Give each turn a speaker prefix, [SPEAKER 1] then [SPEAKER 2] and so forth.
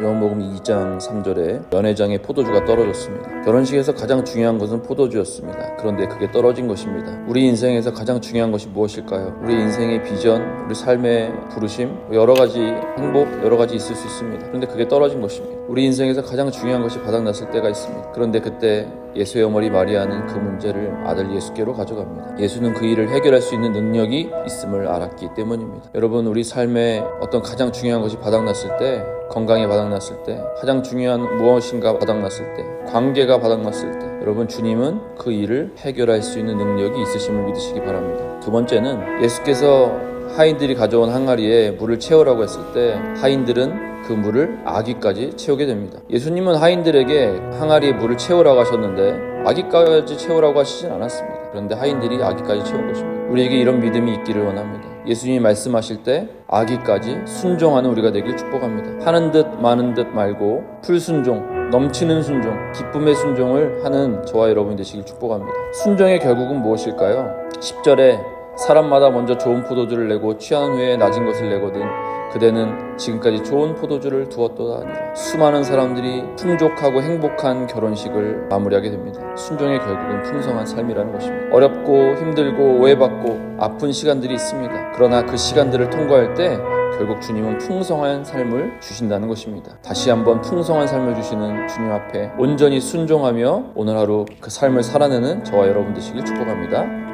[SPEAKER 1] 요한복음 2장 3절에 연회장에 포도주가 떨어졌습니다. 결혼식에서 가장 중요한 것은 포도주였습니다. 그런데 그게 떨어진 것입니다. 우리 인생에서 가장 중요한 것이 무엇일까요? 우리 인생의 비전, 우리 삶의 부르심, 여러 가지 행복, 여러 가지 있을 수 있습니다. 그런데 그게 떨어진 것입니다. 우리 인생에서 가장 중요한 것이 바닥났을 때가 있습니다. 그런데 그때 예수의 어머니 마리아는 그 문제를 아들 예수께로 가져갑니다. 예수는 그 일을 해결할 수 있는 능력이 있음을 알았기 때문입니다. 여러분, 우리 삶에 어떤 가장 중요한 것이 바닥났을 때, 건강이 바닥났을 때, 가장 중요한 무엇인가 바닥났을 때, 관계가 바닥났을 때, 여러분, 주님은 그 일을 해결할 수 있는 능력이 있으심을 믿으시기 바랍니다. 두 번째는 예수께서 하인들이 가져온 항아리에 물을 채우라고 했을 때 하인들은 그 물을 아기까지 채우게 됩니다. 예수님은 하인들에게 항아리에 물을 채우라고 하셨는데 아기까지 채우라고 하시진 않았습니다. 그런데 하인들이 아기까지 채운 것입니다. 우리에게 이런 믿음이 있기를 원합니다. 예수님이 말씀하실 때 아기까지 순종하는 우리가 되길 축복합니다. 하는 듯 마는 듯 말고 풀순종, 넘치는 순종, 기쁨의 순종을 하는 저와 여러분이 되시길 축복합니다. 순종의 결국은 무엇일까요? 10절에 사람마다 먼저 좋은 포도주를 내고 취한 후에 낮은 것을 내거든 그대는 지금까지 좋은 포도주를 두었도다 아니라. 수많은 사람들이 풍족하고 행복한 결혼식을 마무리하게 됩니다. 순종의 결국은 풍성한 삶이라는 것입니다. 어렵고 힘들고 오해받고 아픈 시간들이 있습니다. 그러나 그 시간들을 통과할 때 결국 주님은 풍성한 삶을 주신다는 것입니다. 다시 한번 풍성한 삶을 주시는 주님 앞에 온전히 순종하며 오늘 하루 그 삶을 살아내는 저와 여러분 되시길 축복합니다.